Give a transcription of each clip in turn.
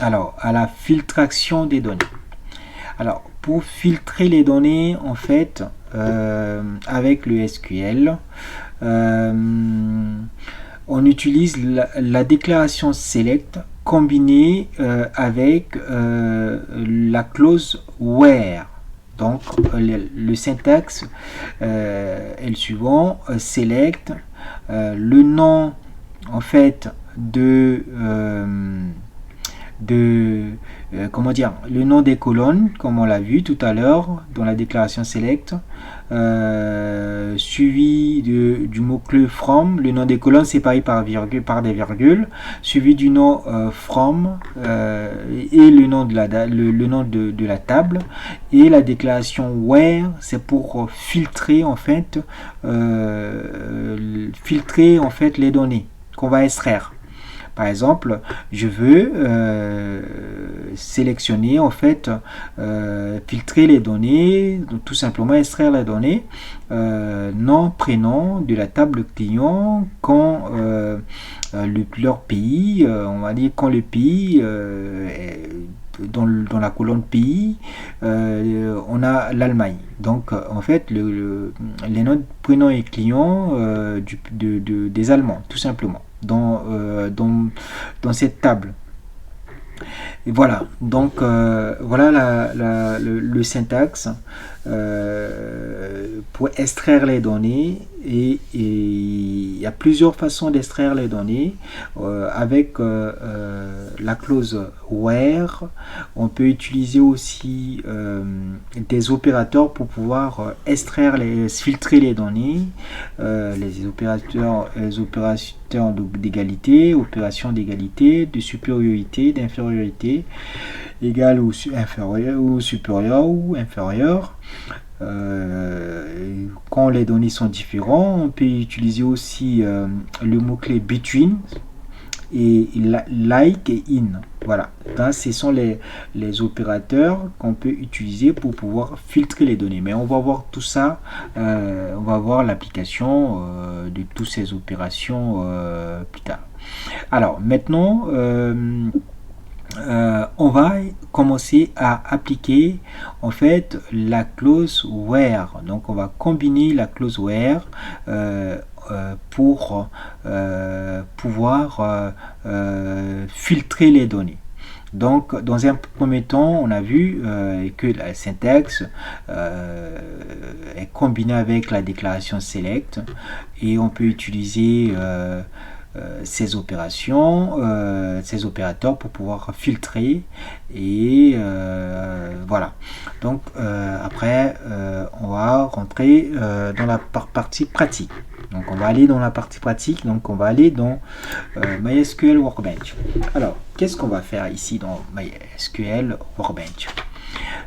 alors, à la filtration des données. Alors, pour filtrer les données, en fait, avec le SQL, on utilise la déclaration select combinée avec la clause where. Donc, le syntaxe est le suivant: select le nom, en fait, comment dire, le nom des colonnes, comme on l'a vu tout à l'heure dans la déclaration select, suivi du mot-clé from, le nom des colonnes séparé par des virgules, suivi du nom from et le nom de la table, et la déclaration where, c'est pour filtrer en fait les données qu'on va extraire. Par exemple, je veux sélectionner, en fait, filtrer les données, donc tout simplement extraire les données, nom, prénom de la table client, quand leur pays, on va dire quand le pays est dans la colonne pays, on a l'Allemagne. Donc, en fait, les noms, prénoms et clients des Allemands, tout simplement, dans cette table. Et voilà, donc voilà le syntaxe pour extraire les données, et il y a plusieurs façons d'extraire les données avec la clause where. On peut utiliser aussi des opérateurs pour pouvoir filtrer les données, les opérateurs d'égalité, opération d'égalité, de supériorité, d'infériorité, égal ou supérieur ou inférieur. Quand les données sont différentes, on peut utiliser aussi le mot-clé between et like et in. Voilà, donc, ce sont les opérateurs qu'on peut utiliser pour pouvoir filtrer les données. Mais on va voir tout ça, on va voir l'application de toutes ces opérations plus tard. Alors maintenant, on va commencer à appliquer en fait la clause where. Donc on va combiner la clause where pour pouvoir filtrer les données. Donc dans un premier temps, on a vu que la syntaxe est combinée avec la déclaration select, et on peut utiliser ces opérations, ces opérateurs pour pouvoir filtrer, et voilà. Donc après on va rentrer dans la partie pratique. Donc on va aller dans la partie pratique, donc on va aller dans MySQL Workbench. Alors qu'est-ce qu'on va faire ici dans MySQL Workbench?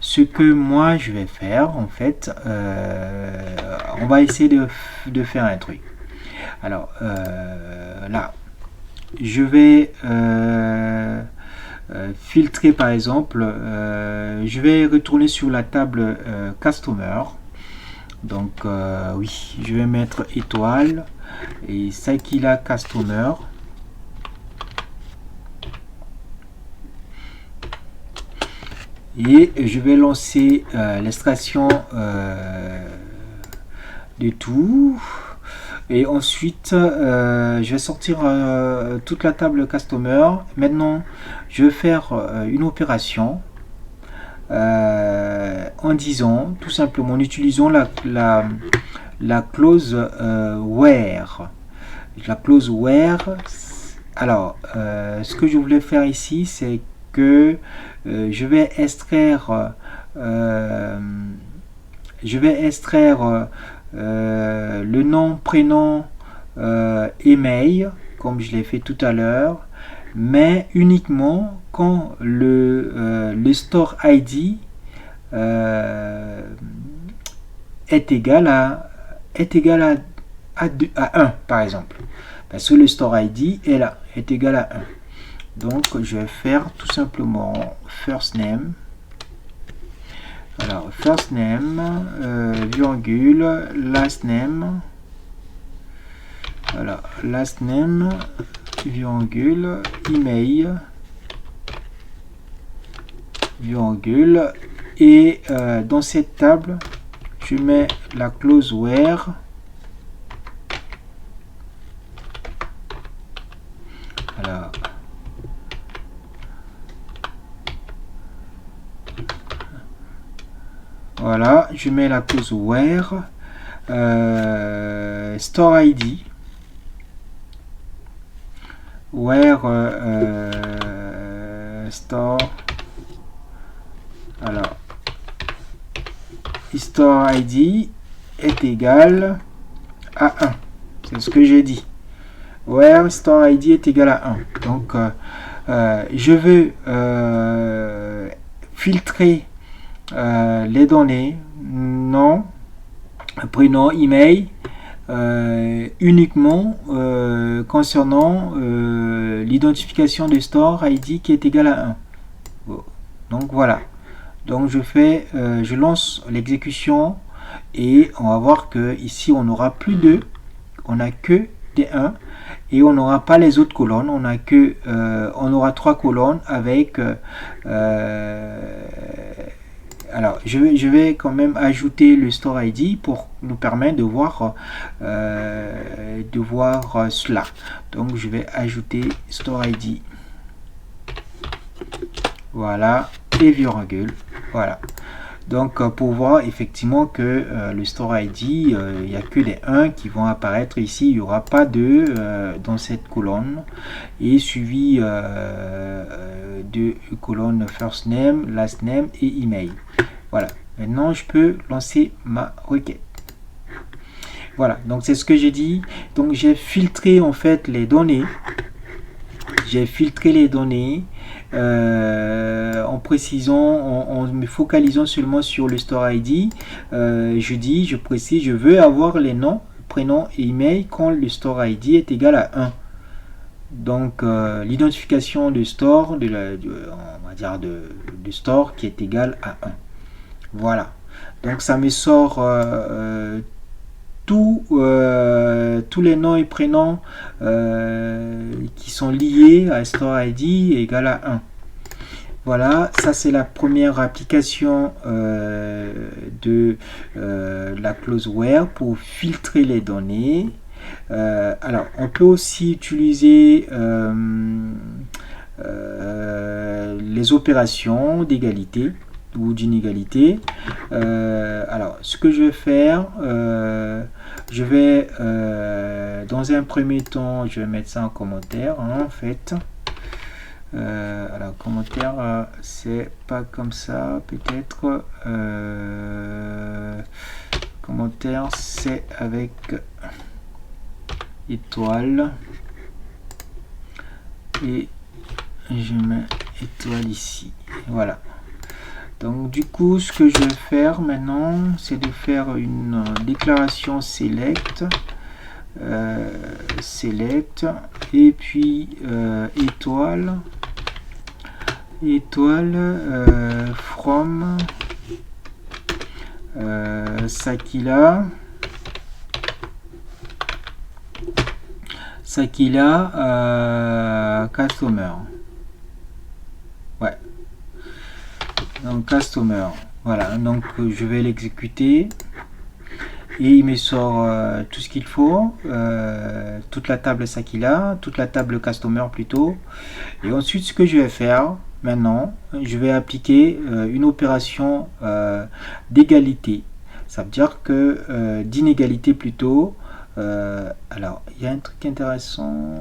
Ce que moi je vais faire, en fait, on va essayer de faire un truc. Alors là, je vais filtrer, par exemple, je vais retourner sur la table Customer. Donc oui, je vais mettre étoile et Sakila Customer. Et je vais lancer l'extraction de tout. Et ensuite, je vais sortir toute la table Customer. Maintenant, je vais faire une opération en disant, tout simplement, en utilisant la clause where. La clause where. Alors, ce que je voulais faire ici, c'est que je vais extraire le nom, prénom, email, comme je l'ai fait tout à l'heure, mais uniquement quand le store ID est égal à 1, par exemple, parce que le store ID est là, est égal à 1. Donc je vais faire tout simplement first name. Alors first name, virgule, last name. Voilà, last name, virgule, email. virgule, et dans cette table je mets la clause where. Alors voilà, je mets la clause where store ID, where store, alors store ID est égal à 1. C'est ce que j'ai dit. Where store ID est égal à 1. Donc je veux filtrer les données nom, prénom, email uniquement concernant l'identification de store ID qui est égal à 1. Donc voilà. Donc je lance l'exécution et on va voir que ici on n'aura plus de, on n'a que des 1 et on n'aura pas les autres colonnes. On a que, on aura 3 colonnes avec. Alors je vais quand même ajouter le store ID pour nous permettre de voir cela. Donc je vais ajouter store ID. Voilà, et virgule. Voilà. Donc pour voir effectivement que le store ID, il n'y a que des 1 qui vont apparaître ici, il n'y aura pas de dans cette colonne, et suivi de colonne first name, last name et email. Voilà, maintenant je peux lancer ma requête. Voilà, donc c'est ce que j'ai dit. Donc j'ai filtré en fait les données. J'ai filtré les données en précisant, en me focalisant seulement sur le store ID. Je précise, je veux avoir les noms, prénoms et email quand le store ID est égal à 1. Donc l'identification de store, on va dire de store qui est égal à 1. Voilà. Donc ça me sort tous les noms et prénoms qui sont liés à store ID égal à 1. Voilà, ça c'est la première application de la clause where pour filtrer les données. Alors on peut aussi utiliser les opérations d'égalité ou d'inégalité. Alors ce que je vais faire, je vais dans un premier temps, je vais mettre ça en commentaire en fait. Alors commentaire, c'est pas comme ça peut-être. Commentaire, c'est avec étoile, et je mets étoile ici. Voilà. Donc du coup ce que je vais faire maintenant, c'est de faire une déclaration select, select, et puis étoile from Sakila customer. Ouais. Donc customer. Voilà. Donc je vais l'exécuter et il me sort tout ce qu'il faut, toute la table Sakila, toute la table customer plutôt. Et ensuite ce que je vais faire maintenant, je vais appliquer une opération d'égalité. Ça veut dire que d'inégalité plutôt. Alors il y a un truc intéressant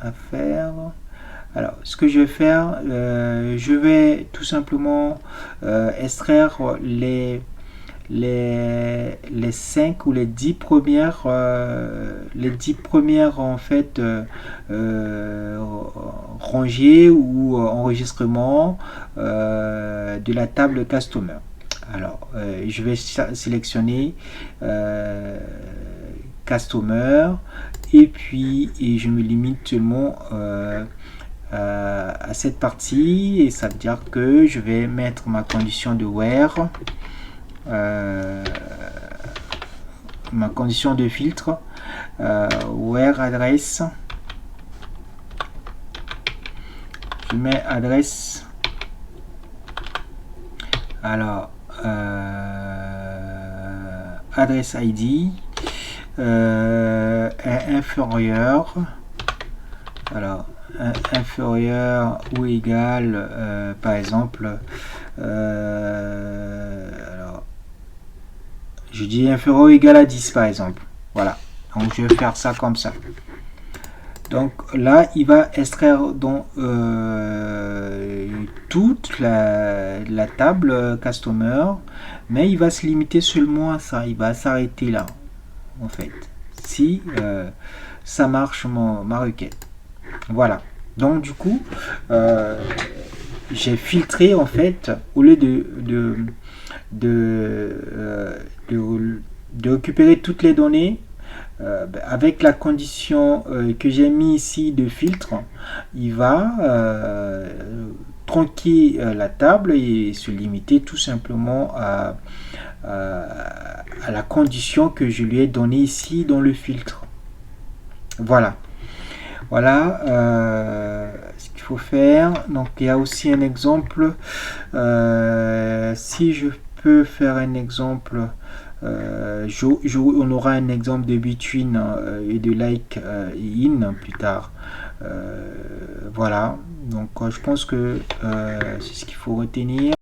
à faire. Alors ce que je vais faire, je vais tout simplement extraire les 5 ou les 10 premières en fait rangées ou enregistrements de la table customer. Alors je vais sélectionner customer et puis je me limite seulement à cette partie, et ça veut dire que je vais mettre ma condition de where, ma condition de filtre, where adresse, je mets adresse Alors, adresse ID est inférieur. Alors, inférieur ou égal, par exemple, alors, je dis inférieur ou égal à 10 par exemple. Voilà, donc je vais faire ça comme ça. Donc là, il va extraire donc, toute la table customer, mais il va se limiter seulement à ça. Il va s'arrêter là, en fait, si ça marche ma requête. Voilà. Donc du coup, j'ai filtré en fait, au lieu de récupérer toutes les données, avec la condition que j'ai mis ici de filtre, il va tronquer la table et se limiter tout simplement à la condition que je lui ai donnée ici dans le filtre. Voilà. Voilà ce qu'il faut faire. Donc il y a aussi un exemple. Si je peux faire un exemple, on aura un exemple de between et de like in plus tard. Voilà. Donc je pense que c'est ce qu'il faut retenir.